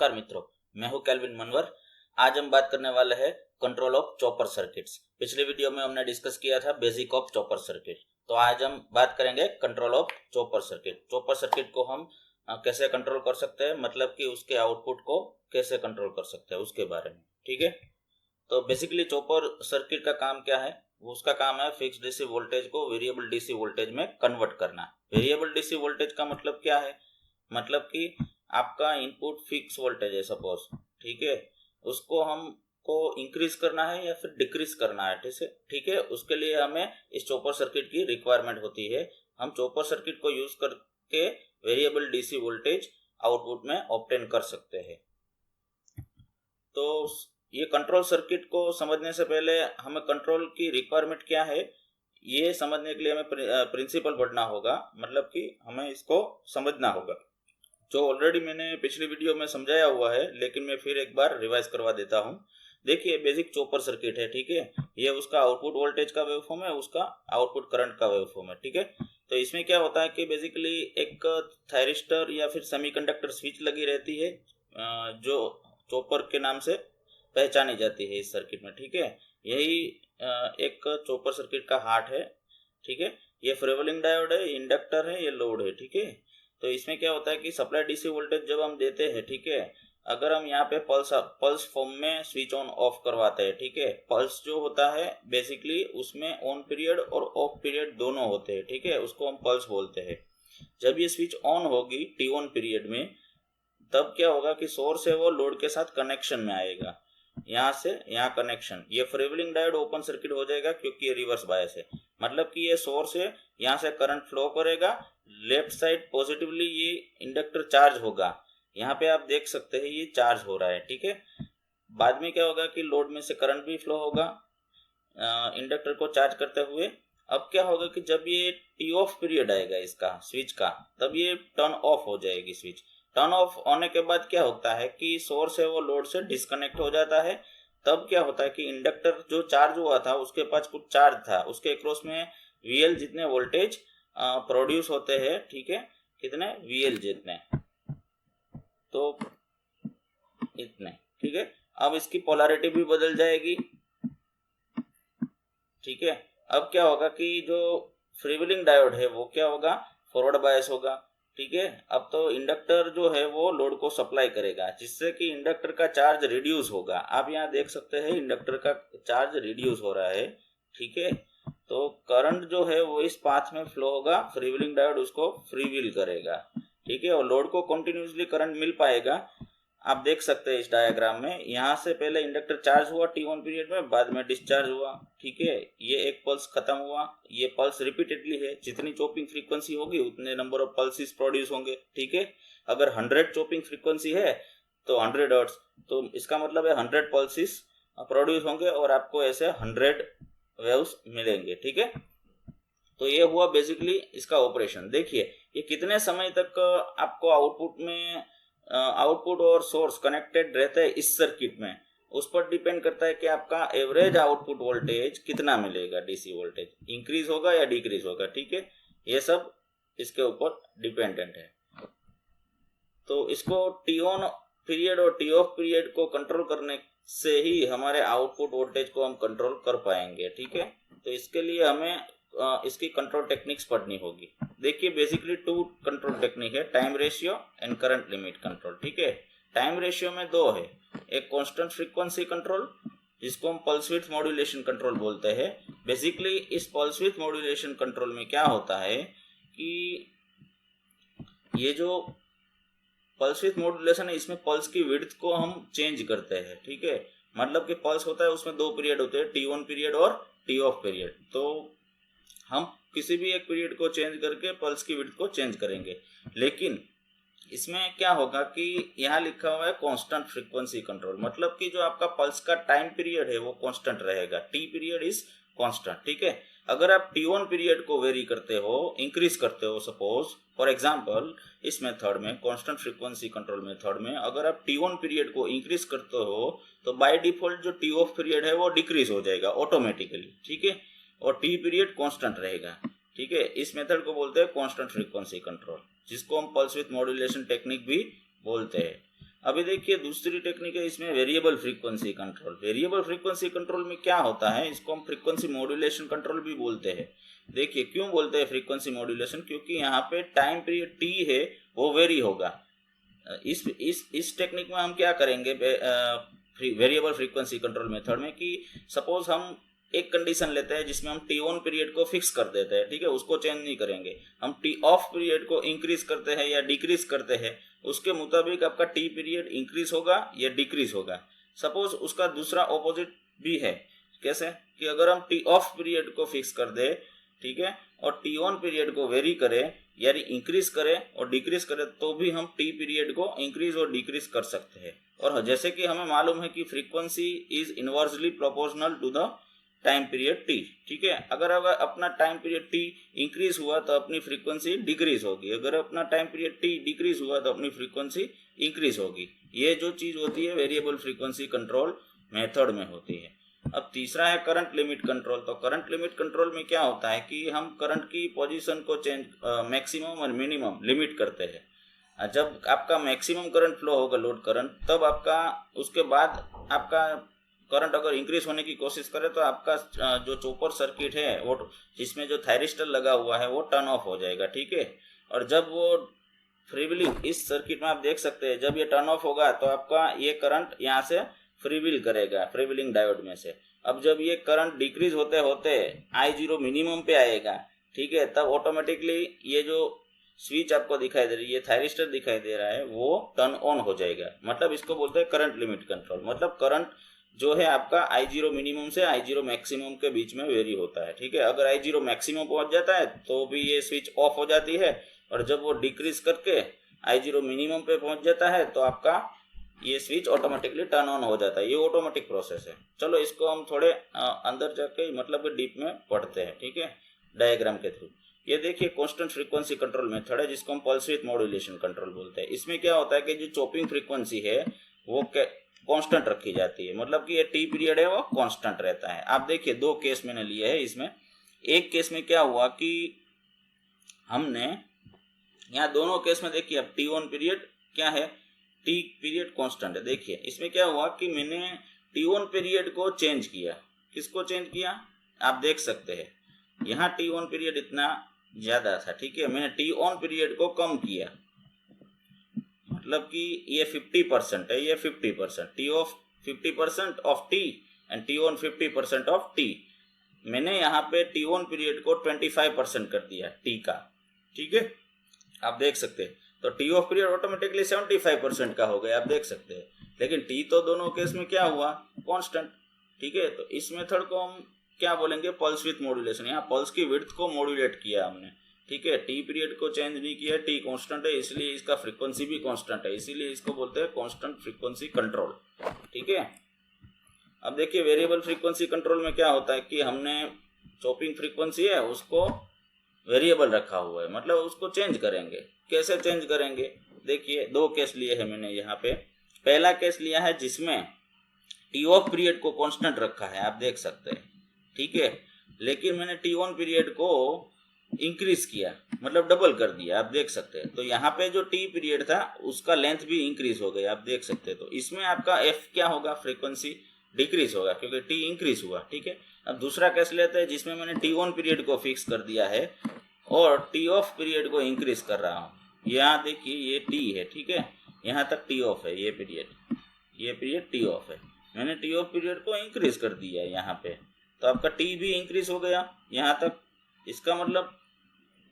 नमस्कार मित्रों, मैं हूं कैल्विन मनवर। आज हम बात करने वाले हैं कंट्रोल ऑफ चॉपर सर्किट्स। पिछले वीडियो में हमने डिस्कस किया था बेसिक ऑफ चॉपर सर्किट। तो आज हम बात करेंगे control of chopper circuit. Chopper circuit को हम कैसे कंट्रोल कर सकते हैं, मतलब कि उसके आउटपुट को कैसे कंट्रोल कर सकते हैं उसके बारे में। ठीक है, तो बेसिकली चॉपर सर्किट का काम क्या है? उसका काम है फिक्स डीसी वोल्टेज को वेरिएबल डीसी वोल्टेज में कन्वर्ट करना। वेरिएबल डीसी वोल्टेज का मतलब क्या है? मतलब कि आपका इनपुट फिक्स वोल्टेज है सपोज, ठीक है, उसको हमको इंक्रीज करना है या फिर डिक्रीज करना है। ठीक है, उसके लिए हमें इस चॉपर सर्किट की रिक्वायरमेंट होती है। हम चॉपर सर्किट को यूज करके वेरिएबल डीसी वोल्टेज आउटपुट में ऑब्टेन कर सकते हैं। तो ये कंट्रोल सर्किट को समझने से पहले हमें कंट्रोल की रिक्वायरमेंट क्या है ये समझने के लिए हमें प्रिंसिपल पढ़ना होगा, मतलब कि हमें इसको समझना होगा, जो ऑलरेडी मैंने पिछली वीडियो में समझाया हुआ है, लेकिन मैं फिर एक बार रिवाइज करवा देता हूँ। देखिए, बेसिक चॉपर सर्किट है, ठीक है, ये उसका आउटपुट वोल्टेज का वेवफॉर्म है, उसका आउटपुट करंट का वेवफॉर्म है। ठीक है, तो इसमें क्या होता है कि बेसिकली एक थायरिस्टर या फिर सेमीकंडक्टर स्विच लगी रहती है जो चॉपर के नाम से पहचानी जाती है इस सर्किट में। ठीक है, यही एक चॉपर सर्किट का हार्ट है। ठीक है, ये फ्रीव्हीलिंग डायोड है, इंडक्टर है, ये लोड है। ठीक है, तो इसमें क्या होता है कि सप्लाई डीसी वोल्टेज जब हम देते हैं, ठीक है, अगर हम यहाँ पे पल्स फॉर्म में स्विच ऑन ऑफ करवाते हैं, ठीक है, पल्स जो होता है बेसिकली उसमें ऑन पीरियड और ऑफ पीरियड दोनों होते हैं। ठीक है, उसको हम पल्स बोलते हैं। जब ये स्विच ऑन होगी टी ऑन पीरियड में, तब क्या होगा कि सोर्स है वो लोड के साथ कनेक्शन में आएगा, यहाँ से यहाँ कनेक्शन। ये फ्रीव्हीलिंग डायोड ओपन सर्किट हो जाएगा क्योंकि ये रिवर्स बायस है, मतलब कि ये सोर्स है, यहाँ से करंट फ्लो करेगा, लेफ्ट साइड पॉजिटिवली ये इंडक्टर चार्ज होगा। यहाँ पे आप देख सकते हैं ये चार्ज हो रहा है। ठीक है, बाद में क्या होगा कि लोड में से करंट भी फ्लो होगा इंडक्टर को चार्ज करते हुए। अब क्या होगा कि जब ये टी ऑफ पीरियड आएगा इसका स्विच का, तब ये टर्न ऑफ हो जाएगी स्विच। टर्न ऑफ होने के बाद क्या होता है कि सोर्स है वो लोड से डिस्कनेक्ट हो जाता है। तब क्या होता है कि इंडक्टर जो चार्ज हुआ था उसके पास कुछ चार्ज था, उसके अक्रॉस में वीएल जितने वोल्टेज प्रोड्यूस होते हैं, ठीक है, कितने वीएल जितने, तो इतने। ठीक है, अब इसकी पोलैरिटी भी बदल जाएगी। ठीक है, अब क्या होगा कि जो फ्रीव्हीलिंग डायोड है वो क्या होगा, फॉरवर्ड बायस होगा। ठीक है, अब तो इंडक्टर जो है वो लोड को सप्लाई करेगा, जिससे कि इंडक्टर का चार्ज रिड्यूस होगा। आप यहाँ देख सकते हैं इंडक्टर का चार्ज रिड्यूस हो रहा है। ठीक है, तो करंट जो है वो इस पाथ में फ्लो होगा, फ्रीव्हीलिंग डायोड उसको फ्रीव्हील करेगा। ठीक है, और लोड को कंटिन्यूसली करंट मिल पाएगा। आप देख सकते हैं इस डायग्राम में, यहाँ से पहले इंडक्टर चार्ज हुआ टी ऑन पीरियड में, बाद में डिस्चार्ज हुआ। ठीक है, ये एक पल्स खत्म हुआ, ये पल्स रिपीटेडली है, जितनी चॉपिंग फ्रीक्वेंसी होगी उतने नंबर ऑफ पल्सेस प्रोड्यूस होंगे। ठीक है, अगर 100 चॉपिंग फ्रीक्वेंसी है तो 100 हर्ट्ज, तो इसका मतलब है 100 पल्सेस प्रोड्यूस होंगे और आपको ऐसे 100 वेव्स मिलेंगे। ठीक है, तो ये हुआ बेसिकली इसका ऑपरेशन। देखिए, ये कितने समय तक आपको आउटपुट और सोर्स कनेक्टेड रहता है इस सर्किट में, उस पर डिपेंड करता है कि आपका एवरेज आउटपुट वोल्टेज कितना मिलेगा, डीसी वोल्टेज इंक्रीज होगा या डिक्रीज होगा। ठीक है, ये सब इसके ऊपर डिपेंडेंट है। तो इसको टी ऑन पीरियड और टी ऑफ पीरियड को कंट्रोल करने से ही हमारे आउटपुट वोल्टेज को हम कंट्रोल कर पाएंगे। ठीक है, तो इसके लिए हमें इसकी कंट्रोल टेक्निक्स पढ़नी होगी। देखिए, बेसिकली 2 कंट्रोल टेक्निक है, time ratio and current limit control. ठीक है, टाइम रेशियो में 2 है, एक कांस्टेंट फ्रीक्वेंसी कंट्रोल जिसको हम पल्स विड्थ मॉड्यूलेशन कंट्रोल बोलते हैं। बेसिकली इस पल्स विड्थ मॉड्यूलेशन कंट्रोल में क्या होता है कि ये जो पल्स विड्थ मॉड्यूलेशन है, इसमें पल्स की विड्थ को हम चेंज करते हैं। ठीक है, मतलब कि पल्स होता है उसमें 2 पीरियड होते हैं, टी ऑन पीरियड और टी ऑफ पीरियड। तो हम किसी भी एक पीरियड को चेंज करके पल्स की विड्थ को चेंज करेंगे। लेकिन इसमें क्या होगा कि यहाँ लिखा हुआ है कांस्टेंट फ्रीक्वेंसी कंट्रोल, मतलब कि जो आपका पल्स का टाइम पीरियड है वो कांस्टेंट रहेगा, टी पीरियड इज कांस्टेंट। ठीक है, अगर आप टी ऑन पीरियड को वेरी करते हो, इंक्रीज करते हो, सपोज फॉर एग्जांपल इस मेथड में, कांस्टेंट फ्रीक्वेंसी कंट्रोल मेथड में, अगर आप टी ऑन पीरियड को इंक्रीज करते हो तो बाय डिफॉल्ट जो टी ऑफ पीरियड है वो डिक्रीज हो जाएगा ऑटोमेटिकली। ठीक है, और टी पीरियड कांस्टेंट रहेगा। ठीक है, इस मेथड को बोलते हैं कांस्टेंट फ्रीक्वेंसी कंट्रोल, जिसको हम पल्स विथ मॉड्यूलेशन टेक्निक भी बोलते हैं। अभी देखिए दूसरी टेक्निक है इसमें variable frequency control. Variable frequency control में क्या होता है, इसको हम फ्रीक्वेंसी मॉड्यूलेशन कंट्रोल भी बोलते हैं। देखिए क्यों बोलते हैं फ्रीक्वेंसी मॉड्यूलेशन, क्योंकि यहाँ पे टाइम पीरियड टी है वो वेरी होगा। इस टेक्निक में हम क्या करेंगे वेरिएबल फ्रीक्वेंसी कंट्रोल मेथड में कि सपोज हम एक कंडीशन लेते हैं जिसमें हम टी ऑन पीरियड को फिक्स कर देते हैं, ठीक है, उसको चेंज नहीं करेंगे। हम टी ऑफ पीरियड को इंक्रीज करते हैं या डिक्रीज करते हैं, उसके मुताबिक आपका टी पीरियड इंक्रीज होगा या डिक्रीज होगा। सपोज उसका दूसरा ऑपोजिट भी है, कैसे कि अगर हम टी ऑफ पीरियड को फिक्स कर दे, ठीक है, और टी ऑन पीरियड को वेरी करें यानी इंक्रीज करें और डिक्रीज करें, तो भी हम टी पीरियड को इंक्रीज और डिक्रीज कर सकते हैं। और जैसे कि हमें मालूम है कि frequency is inversely proportional to the time period T, ठीक है। अगर अपना टाइम पीरियड टी इंक्रीज हुआ तो अपनी फ्रीक्वेंसी डिक्रीज होगी, अगर अपना टाइम पीरियड टी डिक्रीज हुआ तो अपनी फ्रीक्वेंसी इंक्रीज होगी। ये जो चीज होती है वेरिएबल फ्रीक्वेंसी कंट्रोल मेथड में होती है। अब तीसरा है करंट लिमिट कंट्रोल। तो करंट लिमिट कंट्रोल में क्या होता है कि हम करंट की पोजीशन को चेंज मैक्सिमम और मिनिमम लिमिट करते हैं। जब आपका मैक्सिमम करंट फ्लो होगा लोड करंट, तब आपका उसके बाद आपका करंट अगर इंक्रीज होने की कोशिश करे तो आपका जो चॉपर सर्किट है वो जिसमें जो थायरिस्टर लगा हुआ है वो टर्न ऑफ हो जाएगा, ठीक है। और जब वो फ्रीव्हीलिंग, इस सर्किट में आप देख सकते हैं जब ये टर्न ऑफ होगा तो आपका ये करंट यहाँ से फ्रीव्हील करेगा फ्रीव्हीलिंग डायोड में से। अब जब ये करंट डिक्रीज होते होते I0 मिनिमम पे आएगा, ठीक है, तब ऑटोमेटिकली ये जो स्विच आपको दिखाई दे रही है, थायरिस्टर दिखाई दे रहा है, वो टर्न ऑन हो जाएगा। मतलब इसको बोलते हैं करंट लिमिट कंट्रोल। मतलब करंट जो है आपका I0 मिनिमम से I0 मैक्सिमम के बीच में वेरी होता है, ठीक है। अगर I0 मैक्सिमम पहुंच जाता है तो भी ये स्विच ऑफ हो जाती है, और जब वो डिक्रीज करके I0 मिनिमम पे पहुंच जाता है तो आपका ये स्विच ऑटोमेटिकली टर्न ऑन हो जाता है। ये ऑटोमेटिक प्रोसेस है। चलो इसको हम थोड़े अंदर जाके मतलब डीप में पढ़ते हैं, ठीक है, डायग्राम के थ्रू। ये देखिए कांस्टेंट फ्रीक्वेंसी कंट्रोल मेथड है जिसको हम पल्स विड्थ मॉड्यूलेशन कंट्रोल बोलते हैं। इसमें क्या होता है कि जो चॉपिंग फ्रीक्वेंसी है वो कांस्टेंट रखी जाती है, मतलब कि ये टी पीरियड है वो कांस्टेंट रहता है। आप देखिए दो केस मैंने लिए है इसमें। एक केस में क्या हुआ कि हमने यहाँ दोनों केस में देखिए अब टी ऑन पीरियड क्या है, टी पीरियड कांस्टेंट है। देखिए इसमें क्या हुआ कि मैंने टी ऑन पीरियड को चेंज किया। किसको चेंज किया आप देख सकते हैं, यहाँ टी ऑन पीरियड इतना ज्यादा था, ठीक है, मैंने टी ऑन पीरियड को कम किया। मतलब कि ये 50% है, ये 50%, T of 50% of T and T on 50% of T. मैंने यहाँ पे टी ऑन पीरियड को 25% कर दिया टी का, ठीक है, आप देख सकते हैं। तो टी ऑफ पीरियड ऑटोमेटिकली 75% का हो गया, आप देख सकते हैं। लेकिन टी तो दोनों केस में क्या हुआ कांस्टेंट, ठीक है। तो इस मेथड को हम क्या बोलेंगे पल्स विड्थ मॉड्यूलेशन। यहाँ पल्स की विड्थ को मॉड्यूलेट किया हमने, ठीक है, टी पीरियड को चेंज नहीं किया, टी कांस्टेंट है इसलिए इसका फ्रीक्वेंसी भी कांस्टेंट है, इसीलिए इसको बोलते हैं कांस्टेंट फ्रीक्वेंसी कंट्रोल, ठीक है। अब देखिए वेरिएबल फ्रीक्वेंसी कंट्रोल में क्या होता है कि हमने चॉपिंग फ्रीक्वेंसी है उसको वेरिएबल रखा हुआ है, मतलब उसको चेंज करेंगे। कैसे चेंज करेंगे, देखिए दो केस लिए हैं मैंने यहाँ पे। पहला केस लिया है जिसमें टी ऑफ पीरियड को कांस्टेंट रखा है, आप देख सकते हैं, ठीक है, लेकिन मैंने टी ऑन पीरियड को इंक्रीज किया, मतलब डबल कर दिया, आप देख सकते हैं। तो यहाँ पे जो टी पीरियड था उसका लेंथ भी इंक्रीज हो गया, आप देख सकते हैं। तो इसमें आपका एफ क्या होगा, फ्रीक्वेंसी डिक्रीज होगा क्योंकि टी इंक्रीज हुआ, ठीक है। अब दूसरा केस लेते हैं जिसमें मैंने टी ऑन पीरियड को फिक्स कर दिया है और टी ऑफ पीरियड को इंक्रीज कर रहा हूँ। यहाँ देखिए ये टी है, ठीक है, यहाँ तक टी ऑफ है, ये पीरियड टी ऑफ है। मैंने टी ऑफ पीरियड को इंक्रीज कर दिया है यहाँ पे, तो आपका टी भी इंक्रीज हो गया यहाँ तक। इसका मतलब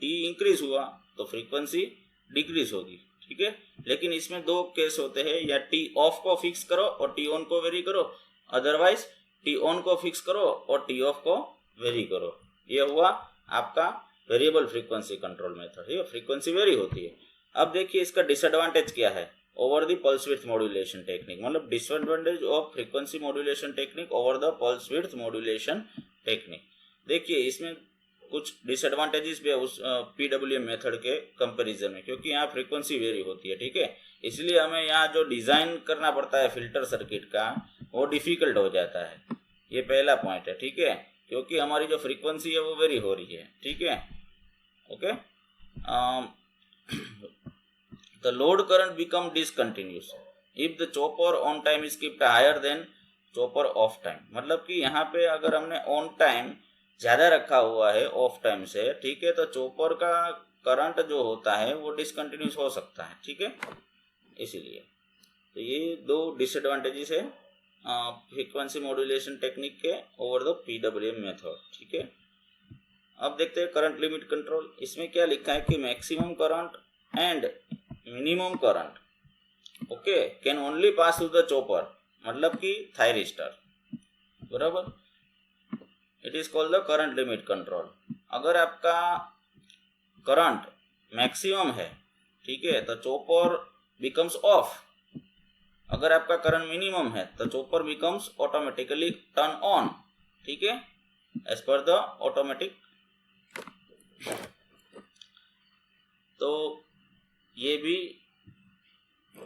टी इंक्रीज हुआ तो फ्रीक्वेंसी डिक्रीज होगी, ठीक है। लेकिन इसमें दो केस होते हैं, या टी ऑफ को फिक्स करो और टी ऑन को वेरी करो, अदरवाइज टी ऑन को फिक्स करो और टी ऑफ को वेरी करो। ये हुआ आपका वेरिएबल फ्रीक्वेंसी कंट्रोल मेथड, ये फ्रीक्वेंसी वेरी होती है। अब देखिए इसका डिसएडवांटेज क्या है over the pulse width modulation technique, मतलब disadvantage of frequency modulation technique over the pulse width modulation technique. देखिए इसमें कुछ डिसएडवांटेजेस भी है उस पीडब्ल्यूएम मेथड के कंपैरिजन में, क्योंकि यहाँ फ्रीक्वेंसी वेरी होती है, ठीक है। इसलिए हमें यहाँ जो डिजाइन करना पड़ता है फिल्टर सर्किट का वो डिफिकल्ट हो जाता है। ये पहला पॉइंट है, ठीक है, क्योंकि हमारी जो फ्रीक्वेंसी है वो वेरी हो रही है, ठीक है, okay. The load current become discontinuous, if the chopper on time is keeped higher than chopper off time, मतलब कि यहाँ पे अगर हमने ऑन टाइम ज़्यादा रखा हुआ है ऑफ टाइम से, ठीक है, तो चॉपर का करंट जो होता है वो डिसकंटिन्यूस हो सकता है, ठीक है, इसीलिए। तो ये दो डिसएडवांटेजेस है फ्रीक्वेंसी मॉड्यूलेशन टेक्निक के ओवर द पीडब्ल्यूएम मेथड, ठीक है। अब देखते हैं करंट लिमिट कंट्रोल। इसमें क्या लिखा है कि maximum current and minimum current okay can only pass through the chopper, मतलब कि थायरिस्टर, बराबर। It is called the current limit control. अगर आपका करंट मैक्सिमम है, ठीक है, तो चॉपर बिकम्स ऑफ। अगर आपका करंट मिनिमम है तो chopper becomes automatically turn on, ठीक है, एज पर द ऑटोमेटिक। तो ये भी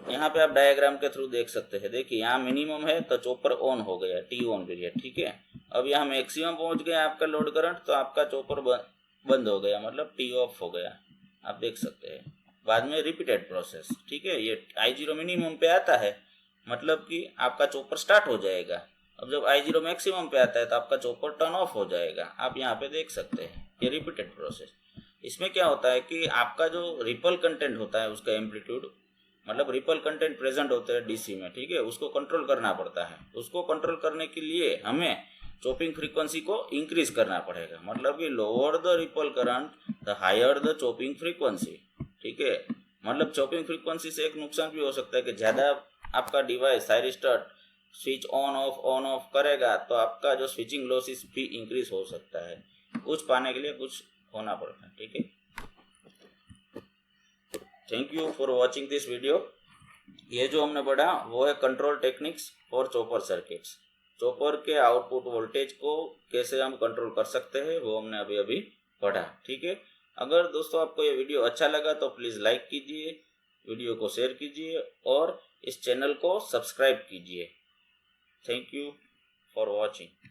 यहाँ पे आप डायग्राम के थ्रू देख सकते हैं। देखिए यहाँ मिनिमम है तो चॉपर ऑन हो गया, टी ऑन पीरियड, ठीक है। अब यहाँ मैक्सिमम पहुंच गया आपका लोड करंट, तो आपका चॉपर बंद हो गया, मतलब टी ऑफ हो गया, आप देख सकते हैं। बाद में रिपीटेड प्रोसेस, ठीक है। ये I0 मिनिमम पे आता है, मतलब कि आपका चॉपर स्टार्ट हो जाएगा। अब जब I0 मैक्सिमम पे आता है तो आपका चॉपर टर्न ऑफ हो जाएगा, आप यहाँ पे देख सकते हैं। ये रिपीटेड प्रोसेस। इसमें क्या होता है कि आपका जो रिपल कंटेंट होता है उसका एम्पलीट्यूड, मतलब रिपल कंटेंट प्रेजेंट होते हैं डीसी में, ठीक है, उसको कंट्रोल करना पड़ता है। उसको कंट्रोल करने के लिए हमें चॉपिंग फ्रीक्वेंसी को इंक्रीज करना पड़ेगा, मतलब कि lower the ripple current the higher the chopping frequency, ठीक है। मतलब चॉपिंग फ्रीक्वेंसी से एक नुकसान भी हो सकता है कि ज़्यादा आपका device thyristor switch on off करेगा तो आपका जो स्विचिंग लॉसेस भी इंक्रीज हो सकता है। कुछ पाने के लिए कुछ होना पड़ता है, ठीक है। Thank you for watching this video. ये जो हमने पढ़ा वो है control techniques for chopper circuits. Chopper के आउटपुट वोल्टेज को कैसे हम कंट्रोल कर सकते हैं वो हमने अभी अभी पढ़ा, ठीक है। अगर दोस्तों आपको ये वीडियो अच्छा लगा तो प्लीज़ लाइक कीजिए, वीडियो को शेयर कीजिए और इस चैनल को सब्सक्राइब कीजिए। Thank you for watching.